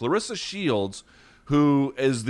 Claressa Shields, who is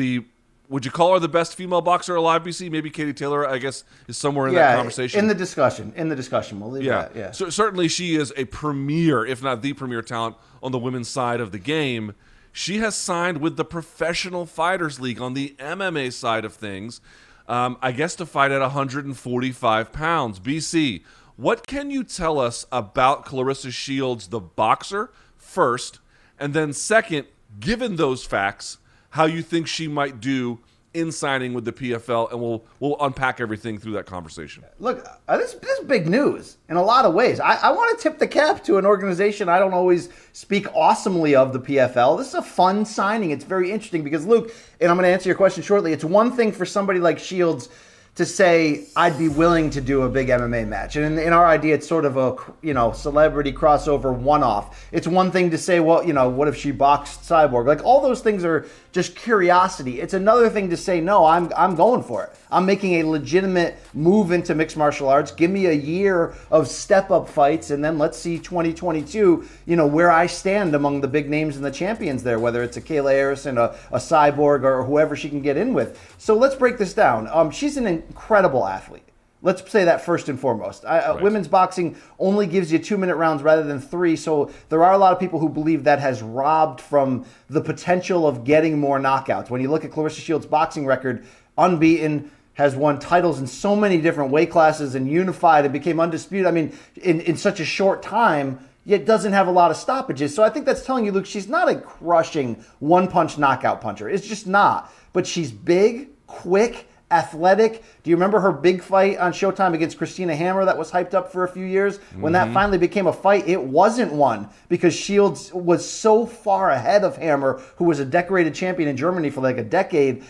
would you call her the best female boxer alive, BC? Maybe Katie Taylor, I guess, is somewhere in that conversation. In the discussion. We'll leave that. Yeah. So certainly she is a premier, if not the premier talent on the women's side of the game. She has signed with the Professional Fighters League on the MMA side of things, I guess to fight at 145 pounds. BC, what can you tell us about Claressa Shields, the boxer, first, and then second, given those facts, how you think she might do in signing with the PFL, and we'll unpack everything through that conversation. Look, this is big news in a lot of ways. I want to tip the cap to an organization I don't always speak awesomely of, the PFL. This is a fun signing. It's very interesting because, Luke, and I'm going to answer your question shortly, it's one thing for somebody like Shields to say, I'd be willing to do a big MMA match. And in our idea, it's sort of a, celebrity crossover one-off. It's one thing to say, well, what if she boxed Cyborg? Like, all those things are just curiosity. It's another thing to say, no, I'm going for it. I'm making a legitimate move into mixed martial arts. Give me a year of step-up fights, and then let's see 2022, where I stand among the big names and the champions there, whether it's a Kayla Harrison, a Cyborg, or whoever she can get in with. So let's break this down. She's an incredible athlete. Let's say that first and foremost. Right. Women's boxing only gives you 2-minute rounds rather than 3, so there are a lot of people who believe that has robbed from the potential of getting more knockouts. When you look at Claressa Shields' boxing record, unbeaten, has won titles in so many different weight classes and unified and became undisputed. I mean, in such a short time, yet doesn't have a lot of stoppages. So I think that's telling you, Luke, she's not a crushing one-punch knockout puncher. It's just not. But she's big, quick, athletic. Do you remember her big fight on Showtime against Christina Hammer that was hyped up for a few years? When that finally became a fight, it wasn't one because Shields was so far ahead of Hammer, who was a decorated champion in Germany for like a decade,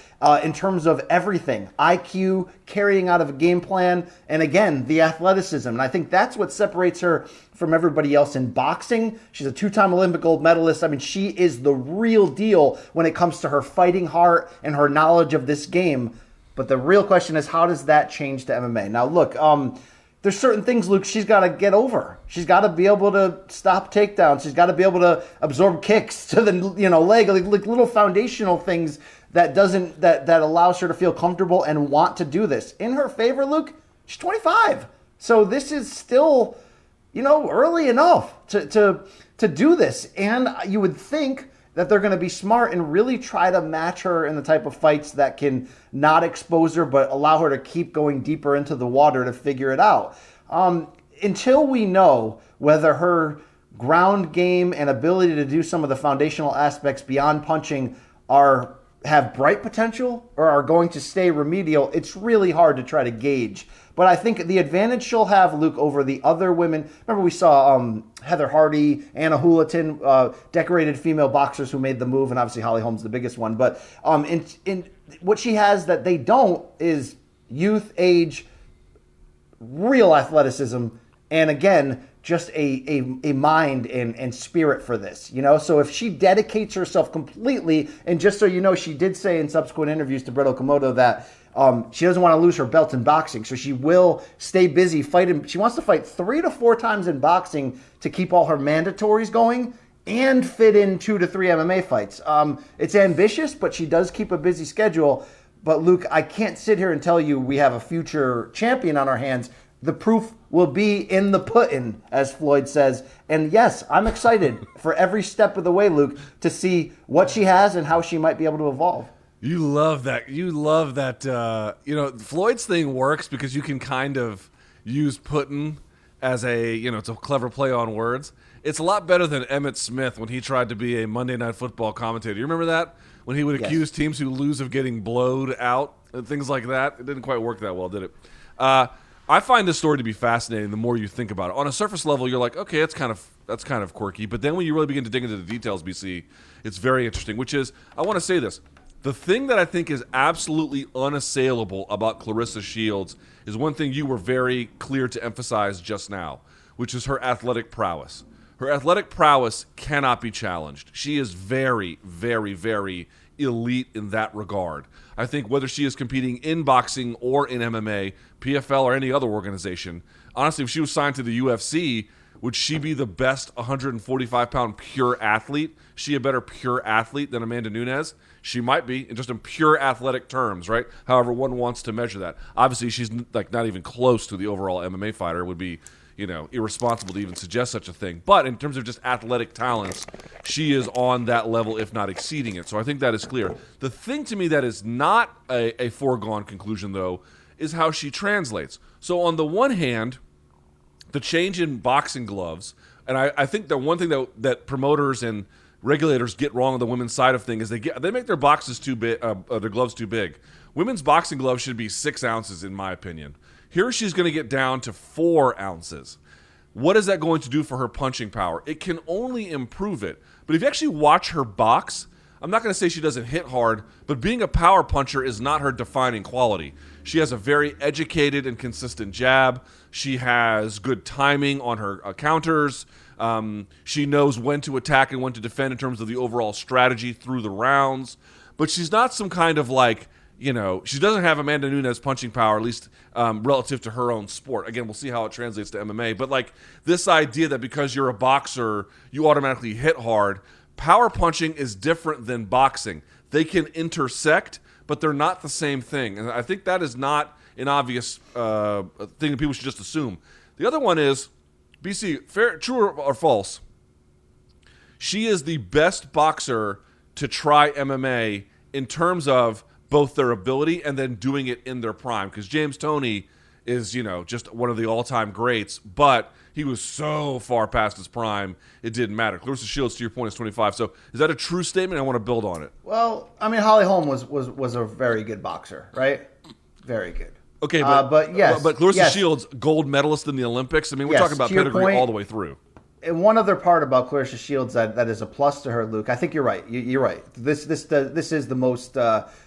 in terms of everything. IQ, carrying out of a game plan, and again, the athleticism. And I think that's what separates her from everybody else in boxing. She's a 2-time Olympic gold medalist. I mean, she is the real deal when it comes to her fighting heart and her knowledge of this game. But the real question is, how does that change to MMA? Now, look, there's certain things, Luke, she's got to get over. She's got to be able to stop takedowns. She's got to be able to absorb kicks to the leg, like little foundational things that allows her to feel comfortable and want to do this. In her favor, Luke, she's 25. So this is still, early enough to do this. And you would think that they're going to be smart and really try to match her in the type of fights that can not expose her, but allow her to keep going deeper into the water to figure it out. Until we know whether her ground game and ability to do some of the foundational aspects beyond punching have bright potential or are going to stay remedial, it's really hard to try to gauge. But I think the advantage she'll have, Luke, over the other women, remember we saw Heather Hardy, Anna Hulaton, decorated female boxers who made the move, and obviously Holly Holm's the biggest one. But in what she has that they don't is youth, age, real athleticism, and again, just a mind and spirit for this, So if she dedicates herself completely, and just so you know, she did say in subsequent interviews to Brett Okamoto that she doesn't want to lose her belt in boxing, so she will stay busy fighting. She wants to fight 3 to 4 times in boxing to keep all her mandatories going and fit in 2 to 3 MMA fights. It's ambitious, but she does keep a busy schedule. But Luke, I can't sit here and tell you we have a future champion on our hands. The proof will be in the pudding, as Floyd says. And yes, I'm excited for every step of the way, Luke, to see what she has and how she might be able to evolve. You love that. Floyd's thing works because you can kind of use pudding as it's a clever play on words. It's a lot better than Emmitt Smith when he tried to be a Monday Night Football commentator. You remember that? When he would accuse teams who lose of getting blowed out and things like that. It didn't quite work that well, did it? I find this story to be fascinating the more you think about it. On a surface level, you're like, okay, that's kind of quirky. But then when you really begin to dig into the details, BC, it's very interesting, which is, I want to say this. The thing that I think is absolutely unassailable about Claressa Shields is one thing you were very clear to emphasize just now, which is her athletic prowess. Her athletic prowess cannot be challenged. She is very, very, very elite in that regard. I think whether she is competing in boxing or in MMA, PFL or any other organization, honestly, if she was signed to the UFC, Would she be the best 145-pound pure athlete? She a better pure athlete than Amanda Nunes? She might be, just in pure athletic terms, right? However one wants to measure that. Obviously, she's like not even close to the overall MMA fighter. It would be, irresponsible to even suggest such a thing. But in terms of just athletic talents, she is on that level, if not exceeding it. So I think that is clear. The thing to me that is not a foregone conclusion, though, is how she translates. So on the one hand, the change in boxing gloves, and I think the one thing that promoters and regulators get wrong on the women's side of things is they make their boxes too big, their gloves too big. Women's boxing gloves should be 6 ounces, in my opinion. Here she's going to get down to 4 ounces. What is that going to do for her punching power? It can only improve it. But if you actually watch her box, I'm not going to say she doesn't hit hard, but being a power puncher is not her defining quality. She has a very educated and consistent jab. She has good timing on her counters. She knows when to attack and when to defend in terms of the overall strategy through the rounds. But she's not some kind of she doesn't have Amanda Nunes punching power, at least relative to her own sport. Again, we'll see how it translates to MMA. But this idea that because you're a boxer, you automatically hit hard, power punching is different than boxing. They can intersect, but they're not the same thing. And I think that is not an obvious thing that people should just assume. The other one is, BC, true or false, she is the best boxer to try MMA in terms of both their ability and then doing it in their prime. Because James Toney is, just one of the all-time greats, but he was so far past his prime, it didn't matter. Claressa Shields, to your point, is 25. So is that a true statement? I want to build on it. Well, I mean, Holly Holm was a very good boxer, right? Very good. Okay, but yes. But Claressa Shields, gold medalist in the Olympics. I mean, we're talking about pedigree all the way through. And one other part about Claressa Shields that is a plus to her, Luke. I think you're right. You're right. This is the most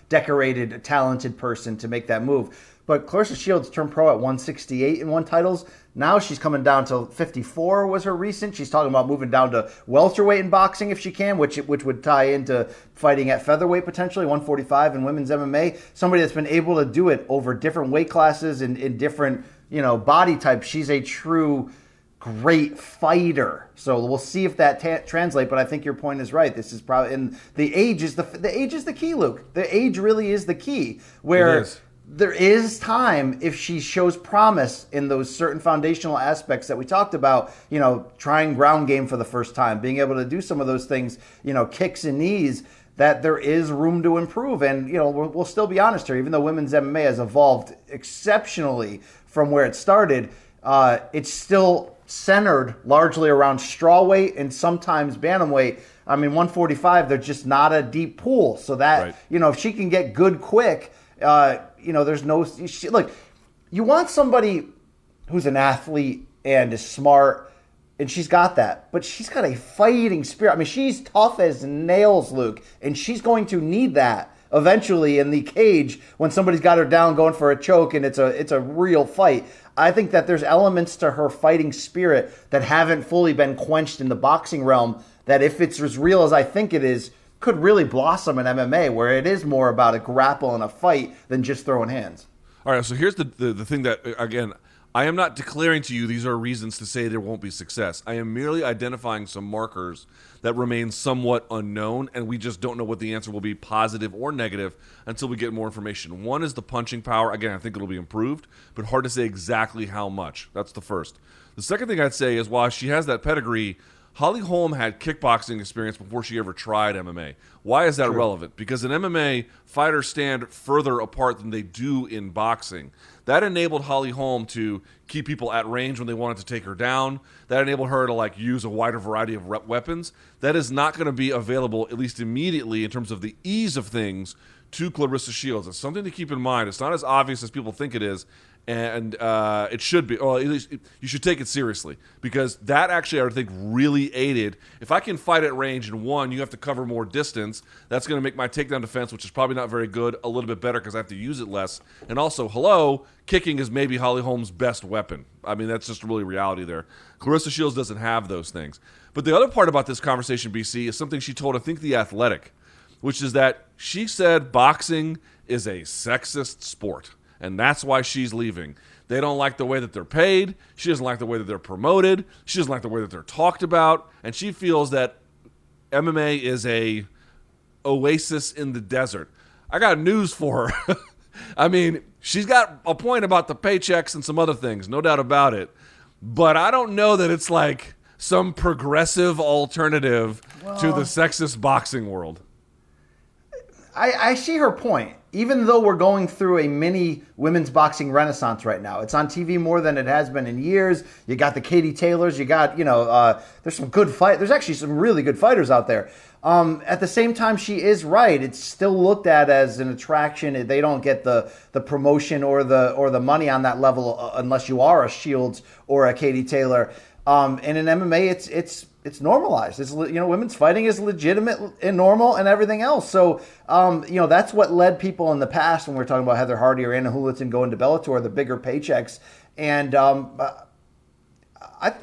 decorated, talented person to make that move. But Claressa Shields turned pro at 168 and won titles. Now she's coming down to 54 was her recent. She's talking about moving down to welterweight in boxing if she can, which would tie into fighting at featherweight potentially, 145 in women's MMA. Somebody that's been able to do it over different weight classes and in different body types. She's a true great fighter. So we'll see if that translates. But I think your point is right. This is probably, and the age is the key, Luke. The age really is the key. Where there is time if she shows promise in those certain foundational aspects that we talked about, trying ground game for the first time, being able to do some of those things, kicks and knees, that there is room to improve. And, we'll still be honest here, even though women's MMA has evolved exceptionally from where it started, it's still centered largely around strawweight and sometimes bantamweight. I mean, 145, they're just not a deep pool. So that, if she can get good quick, there's no... Look, you want somebody who's an athlete and is smart, and she's got that. But she's got a fighting spirit. I mean, she's tough as nails, Luke, and she's going to need that eventually in the cage when somebody's got her down going for a choke and it's a real fight. I think that there's elements to her fighting spirit that haven't fully been quenched in the boxing realm that if it's as real as I think it is, could really blossom in MMA, where it is more about a grapple and a fight than just throwing hands. All right, so here's the thing that, again, I am not declaring to you these are reasons to say there won't be success. I am merely identifying some markers that remain somewhat unknown, and we just don't know what the answer will be, positive or negative, until we get more information. One is the punching power. Again, I think it'll be improved, but hard to say exactly how much. That's the first. The second thing I'd say is while she has that pedigree, Holly Holm had kickboxing experience before she ever tried MMA. Why is that relevant? Because in MMA, fighters stand further apart than they do in boxing. That enabled Holly Holm to keep people at range when they wanted to take her down. That enabled her to use a wider variety of weapons. That is not going to be available, at least immediately, in terms of the ease of things, to Claressa Shields. It's something to keep in mind. It's not as obvious as people think it is. And it should be, or at least you should take it seriously, because that actually, I would think, really aided. If I can fight at range, and one, you have to cover more distance, that's going to make my takedown defense, which is probably not very good, a little bit better because I have to use it less. And also, kicking is maybe Holly Holm's best weapon. I mean, that's just really reality there. Claressa Shields doesn't have those things. But the other part about this conversation, BC, is something she told, I think, The Athletic, which is that she said boxing is a sexist sport. And that's why she's leaving. They don't like the way that they're paid. She doesn't like the way that they're promoted. She doesn't like the way that they're talked about. And she feels that MMA is a oasis in the desert. I got news for her. I mean, she's got a point about the paychecks and some other things, no doubt about it. But I don't know that it's like some progressive alternative to the sexist boxing world. I see her point. Even though we're going through a mini women's boxing renaissance right now, it's on TV more than it has been in years. You got the Katie Taylors. You got, there's some good fight. There's actually some really good fighters out there. At the same time, she is right. It's still looked at as an attraction. They don't get the promotion or the money on that level unless you are a Shields or a Katie Taylor. And in MMA, it's normalized. It's, women's fighting is legitimate and normal and everything else. So, that's what led people in the past when we're talking about Heather Hardy or Anna Houlihan going to Bellator, the bigger paychecks. And I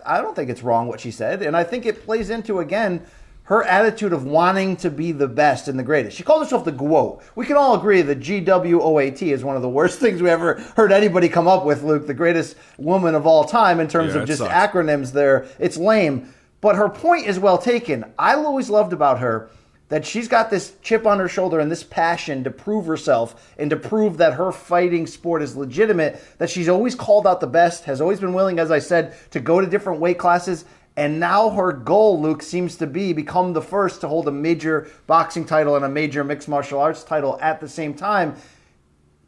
don't think it's wrong what she said. And I think it plays into, again, her attitude of wanting to be the best and the greatest. She calls herself the GWOAT. We can all agree that GWOAT is one of the worst things we ever heard anybody come up with, Luke, the greatest woman of all time in terms of just sucks. Acronyms there. It's lame. But her point is well taken. I always loved about her that she's got this chip on her shoulder and this passion to prove herself and to prove that her fighting sport is legitimate, that she's always called out the best, has always been willing, as I said, to go to different weight classes. And now her goal, Luke, seems to be become the first to hold a major boxing title and a major mixed martial arts title at the same time.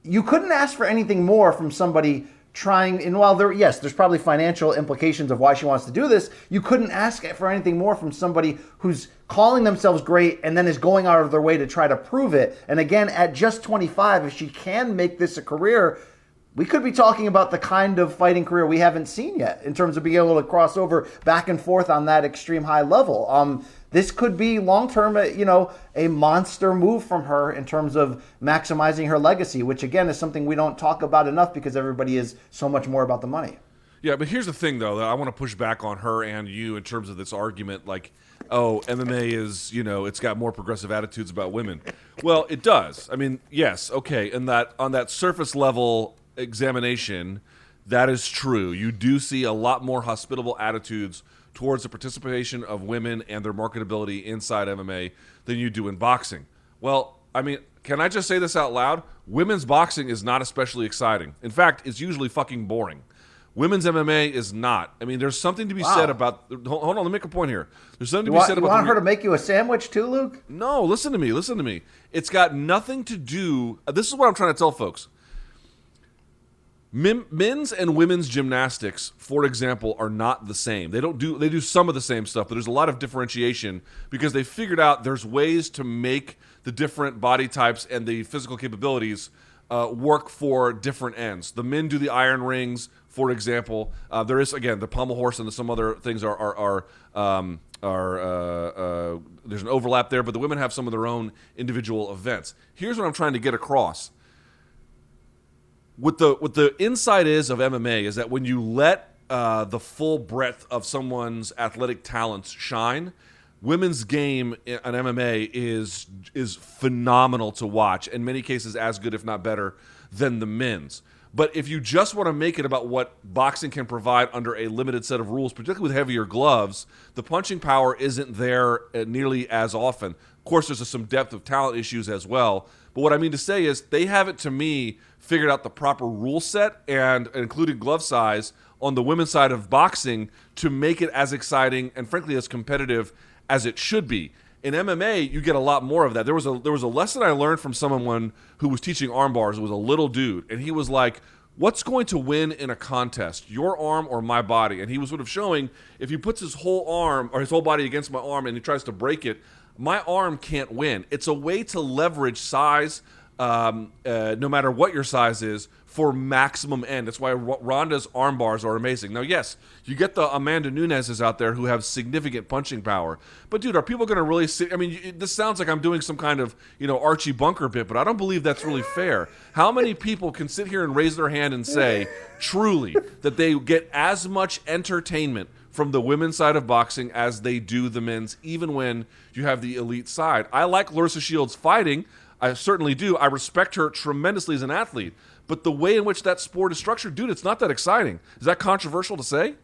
You couldn't ask for anything more from somebody trying, and while there's probably financial implications of why she wants to do this, you couldn't ask for anything more from somebody who's calling themselves great and then is going out of their way to try to prove it. And again, at just 25, if she can make this a career, we could be talking about the kind of fighting career we haven't seen yet in terms of being able to cross over back and forth on that extreme high level. This could be long-term, a monster move from her in terms of maximizing her legacy, which, again, is something we don't talk about enough because everybody is so much more about the money. Yeah, but here's the thing, though, that I want to push back on her and you in terms of this argument, like, oh, MMA is, it's got more progressive attitudes about women. Well, it does. I mean, yes, okay, and that on that surface level examination, that is true. You do see a lot more hospitable attitudes towards the participation of women and their marketability inside MMA than you do in boxing. Well, I mean, can I just say this out loud? Women's boxing is not especially exciting. In fact, it's usually fucking boring. Women's MMA is not. I mean, there's something to be said about... Hold on, let me make a point here. There's something to be said about... You want her to make you a sandwich too, Luke? No, listen to me. It's got nothing to do... This is what I'm trying to tell folks. Men's and women's gymnastics, for example, are not the same. They do some of the same stuff, but there's a lot of differentiation because they figured out there's ways to make the different body types and the physical capabilities work for different ends. The men do the iron rings, for example. There is, again, the pommel horse and some other things there's an overlap there, but the women have some of their own individual events. Here's what I'm trying to get across. What the inside is of MMA is that when you let the full breadth of someone's athletic talents shine, women's game in MMA is phenomenal to watch. In many cases, as good, if not better, than the men's. But if you just want to make it about what boxing can provide under a limited set of rules, particularly with heavier gloves, the punching power isn't there nearly as often. Of course, there's some depth of talent issues as well. But what I mean to say is they haven't, to me, figured out the proper rule set and including glove size on the women's side of boxing to make it as exciting and, frankly, as competitive as it should be. In MMA, you get a lot more of that. There was a lesson I learned from someone who was teaching arm bars. It was a little dude, and he was like, what's going to win in a contest, your arm or my body? And he was sort of showing if he puts his whole arm or his whole body against my arm and he tries to break it, my arm can't win. It's a way to leverage size, no matter what your size is, for maximum end. That's why Ronda's arm bars are amazing. Now, yes, you get the Amanda Nunes's out there who have significant punching power. But, dude, are people going to really see? I mean, this sounds like I'm doing some kind of, Archie Bunker bit, but I don't believe that's really fair. How many people can sit here and raise their hand and say, truly, that they get as much entertainment from the women's side of boxing as they do the men's, even when you have the elite side? I like Claressa Shields fighting. I certainly do. I respect her tremendously as an athlete. But the way in which that sport is structured, dude, it's not that exciting. Is that controversial to say?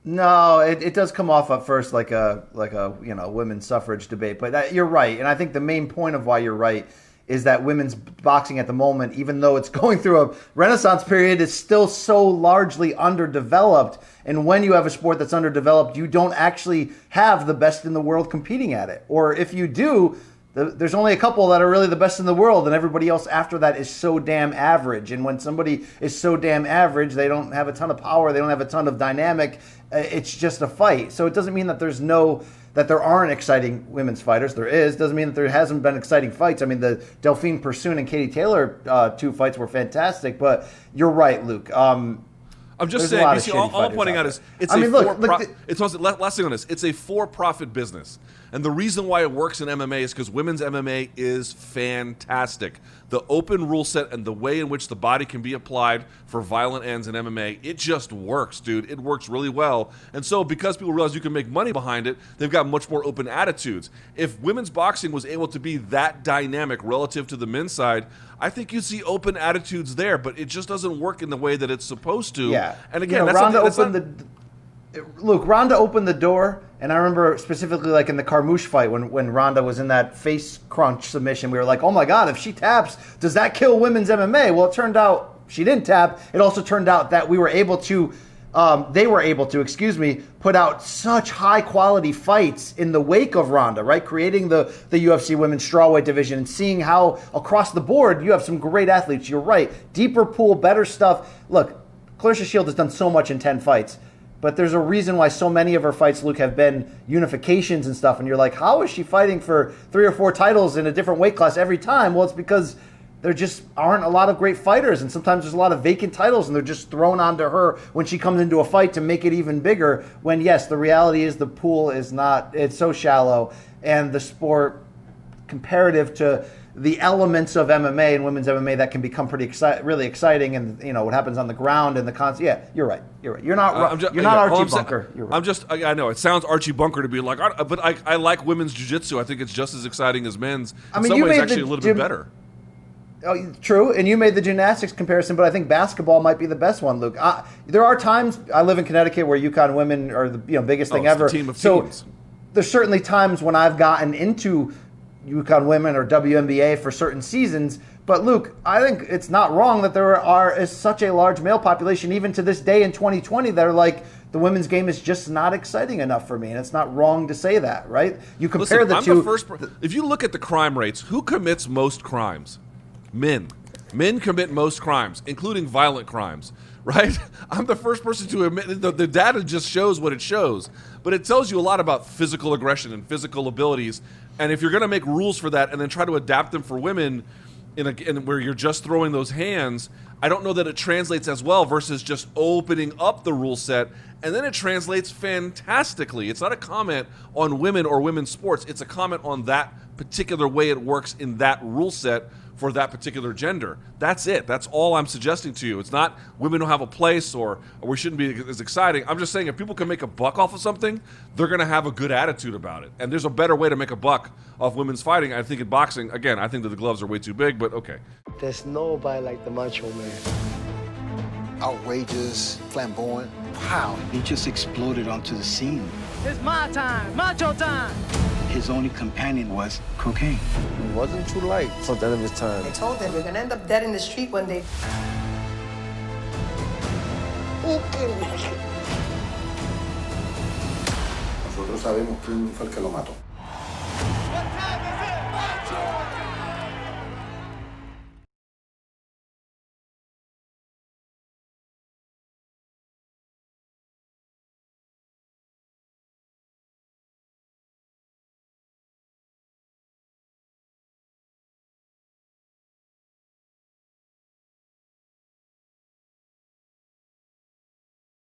No, it does come off at first like a women's suffrage debate, but you're right, and I think the main point of why you're right is that women's boxing at the moment, even though it's going through a renaissance period, is still so largely underdeveloped. And when you have a sport that's underdeveloped, you don't actually have the best in the world competing at it, or if you do, there's only a couple that are really the best in the world, and everybody else after that is so damn average. And when somebody is so damn average, they don't have a ton of power, they don't have a ton of dynamic. It's just a fight. So it doesn't mean that there aren't exciting women's fighters. There is. Doesn't mean that there hasn't been exciting fights. I mean, the Delphine Persoon and Katie Taylor 2 fights were fantastic. But you're right, Luke. I'm just saying. You see, all I'm pointing out is it's last thing on this. It's a for-profit business. And the reason why it works in MMA is because women's MMA is fantastic. The open rule set and the way in which the body can be applied for violent ends in MMA, it just works, dude. It works really well. And so because people realize you can make money behind it, they've got much more open attitudes. If women's boxing was able to be that dynamic relative to the men's side, I think you'd see open attitudes there, but it just doesn't work in the way that it's supposed to. Yeah. And again, Ronda opened the door, and I remember specifically like in the Carmouche fight when Ronda was in that face crunch submission, we were like, oh my God, if she taps, does that kill women's MMA? Well, it turned out she didn't tap. It also turned out that they were able to, put out such high quality fights in the wake of Ronda, right? Creating the UFC women's strawweight division and seeing how across the board you have some great athletes. You're right. Deeper pool, better stuff. Look, Claressa Shields has done so much in 10 fights. But there's a reason why so many of her fights, Luke, have been unifications and stuff. And you're like, how is she fighting for 3 or 4 titles in a different weight class every time? Well, it's because there just aren't a lot of great fighters. And sometimes there's a lot of vacant titles, and they're just thrown onto her when she comes into a fight to make it even bigger. When, yes, the reality is the pool is not, it's so shallow. And the sport, comparative to the elements of MMA and women's MMA, that can become really exciting, and what happens on the ground and the concept. Yeah, you're right. You're not Archie Bunker. You're right. I know it sounds Archie Bunker to be like, but I like women's jiu-jitsu. I think it's just as exciting as men's. In some ways, actually a little bit better. Oh, true, and you made the gymnastics comparison, but I think basketball might be the best one, Luke. There are times, I live in Connecticut, where UConn women are the biggest thing ever. The team of teams. There's certainly times when I've gotten into UConn women or WNBA for certain seasons. But Luke, I think it's not wrong that there is such a large male population, even to this day in 2020, that are like, the women's game is just not exciting enough for me. And it's not wrong to say that, right? You compare the two. If you look at the crime rates, who commits most crimes? Men. Men commit most crimes, including violent crimes, right? I'm the first person to admit the data just shows what it shows. But it tells you a lot about physical aggression and physical abilities. And if you're going to make rules for that and then try to adapt them for women in where you're just throwing those hands, I don't know that it translates as well versus just opening up the rule set. And then it translates fantastically. It's not a comment on women or women's sports. It's a comment on that particular way it works in that rule set for that particular gender. That's it. That's all I'm suggesting to you. It's not women don't have a place or we shouldn't be as exciting. I'm just saying if people can make a buck off of something, they're going to have a good attitude about it. And there's a better way to make a buck off women's fighting. I think in boxing, again, I think that the gloves are way too big, but okay. There's nobody like the Macho Man. Outrageous, flamboyant. Wow, he just exploded onto the scene. It's my time, macho time. His only companion was cocaine. He wasn't too light for the end of his time. I told them, you're gonna end up dead in the street one day. Nosotros sabemos quién fue el que lo mató.